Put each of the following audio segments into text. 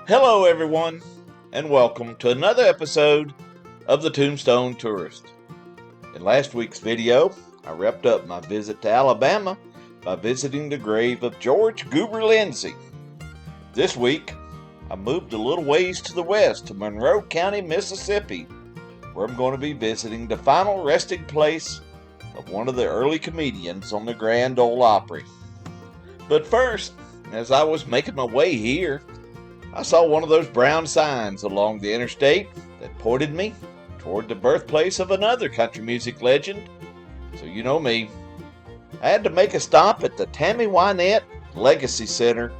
Hello everyone, and welcome to another episode of the Tombstone Tourist. In last week's video, I wrapped up my visit to Alabama by visiting the grave of George Goober Lindsay. This week, I moved a little ways to the west to Monroe County, Mississippi, where I'm going to be visiting the final resting place of one of the early comedians on the Grand Ole Opry. But first, as I was making my way here, I saw one of those brown signs along the interstate that pointed me toward the birthplace of another country music legend. So you know me, I had to make a stop at the Tammy Wynette Legacy Center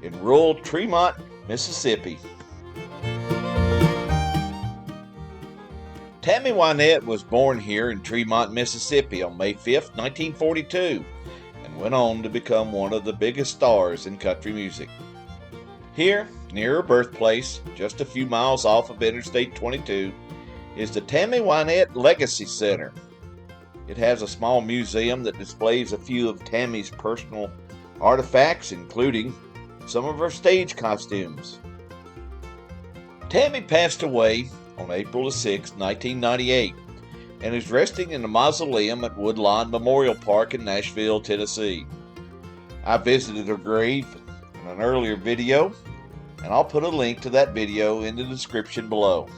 in rural Tremont, Mississippi. Tammy Wynette was born here in Tremont, Mississippi on May 5th, 1942, and went on to become one of the biggest stars in country music. Here, near her birthplace, just a few miles off of Interstate 22, is the Tammy Wynette Legacy Center. It has a small museum that displays a few of Tammy's personal artifacts, including some of her stage costumes. Tammy passed away on April 6, 1998, and is resting in the mausoleum at Woodlawn Memorial Park in Nashville, Tennessee. I visited her grave in an earlier video, and I'll put a link to that video in the description below.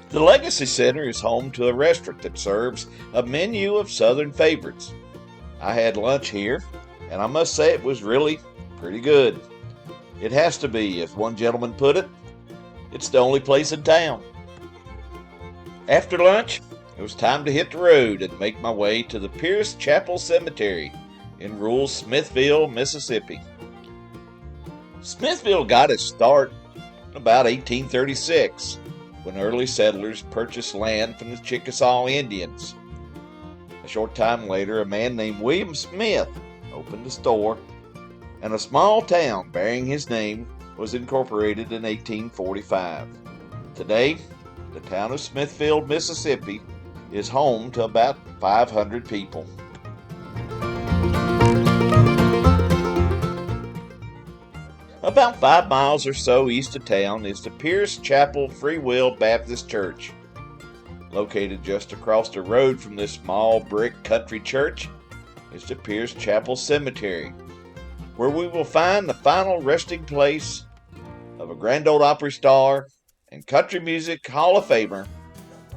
The Legacy Center is home to a restaurant that serves a menu of Southern favorites. I had lunch here, and I must say it was really pretty good. It has to be, as one gentleman put it, it's the only place in town. After lunch, it was time to hit the road and make my way to the Pierce Chapel Cemetery in rural Smithville, Mississippi. Smithville got its start in about 1836, when early settlers purchased land from the Chickasaw Indians. A short time later, a man named William Smith opened a store, and a small town bearing his name was incorporated in 1845. Today, the town of Smithville, Mississippi, is home to about 500 people. About 5 miles or so east of town is the Pierce Chapel Free Will Baptist Church. Located just across the road from this small brick country church is the Pierce Chapel Cemetery, where we will find the final resting place of a Grand Ole Opry star and country music Hall of Famer,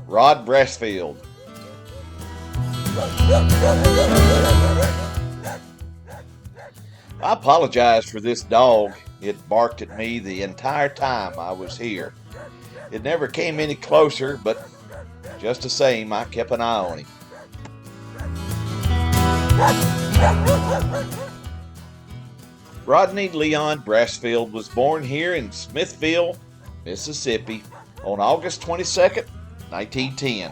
Rod Brasfield. I apologize for this dog. It barked at me the entire time I was here. It never came any closer, but just the same, I kept an eye on him. Rodney Leon Brasfield was born here in Smithville, Mississippi on August 22nd, 1910.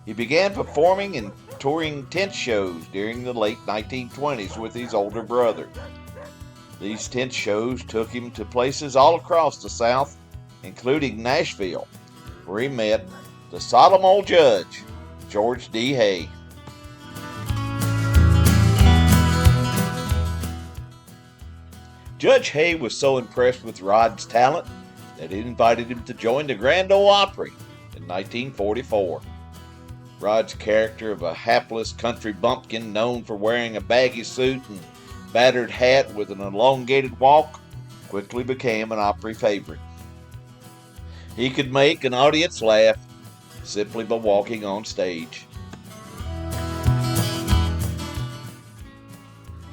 He began performing and touring tent shows during the late 1920s with his older brother. These tent shows took him to places all across the South, including Nashville, where he met the Solemn Ole Judge, George D. Hay. Judge Hay was so impressed with Rod's talent that he invited him to join the Grand Ole Opry in 1944. Rod's character of a hapless country bumpkin known for wearing a baggy suit and battered hat with an elongated walk quickly became an Opry favorite. He could make an audience laugh simply by walking on stage.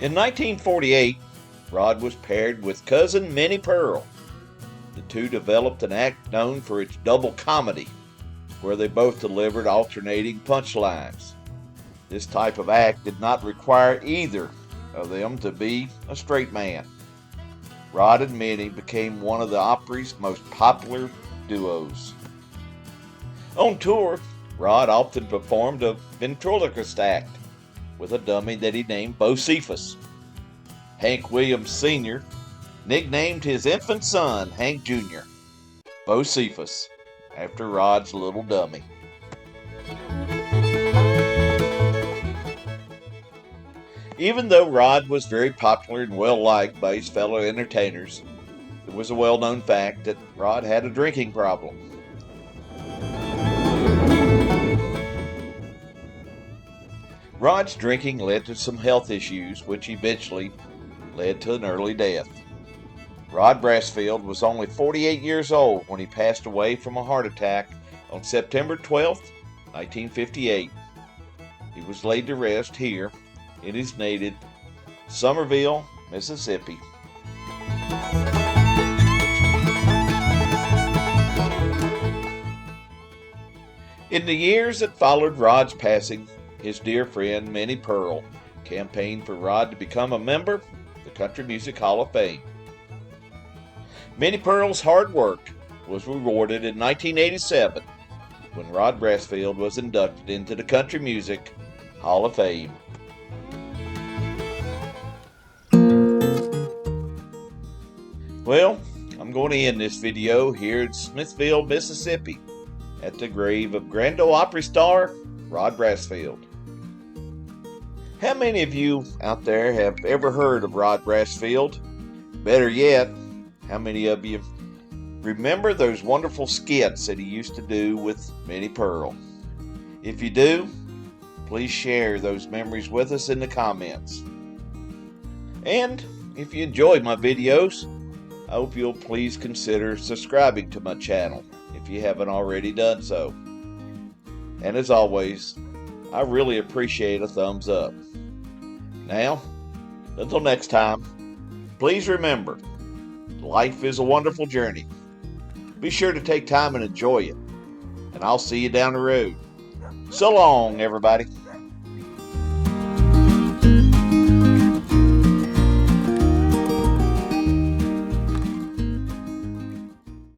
In 1948, Rod was paired with Cousin Minne Pearl. The two developed an act known for its double comedy, where they both delivered alternating punchlines. This type of act did not require either of them to be a straight man. Rod and Minnie became one of the Opry's most popular duos. On tour, Rod often performed a ventriloquist act with a dummy that he named Bocephus. Hank Williams Sr. nicknamed his infant son, Hank Jr., Bocephus, after Rod's little dummy. Even though Rod was very popular and well-liked by his fellow entertainers, It was a well-known fact that Rod had a drinking problem. Rod's drinking led to some health issues, which eventually led to an early death. Rod Brasfield was only 48 years old when he passed away from a heart attack on September 12, 1958. He was laid to rest here in his native Somerville, Mississippi. In the years that followed Rod's passing, his dear friend Minnie Pearl campaigned for Rod to become a member of the Country Music Hall of Fame. Minnie Pearl's hard work was rewarded in 1987 when Rod Brasfield was inducted into the Country Music Hall of Fame. Well, I'm going to end this video here in Smithville, Mississippi, at the grave of Grand Ole Opry star Rod Brasfield. How many of you out there have ever heard of Rod Brasfield? Better yet, how many of you remember those wonderful skits that he used to do with Minnie Pearl? If you do, please share those memories with us in the comments. And if you enjoy my videos, I hope you'll please consider subscribing to my channel if you haven't already done so. And as always, I really appreciate a thumbs up. Now, until next time, please remember, life is a wonderful journey. Be sure to take time and enjoy it. And I'll see you down the road. So long, everybody.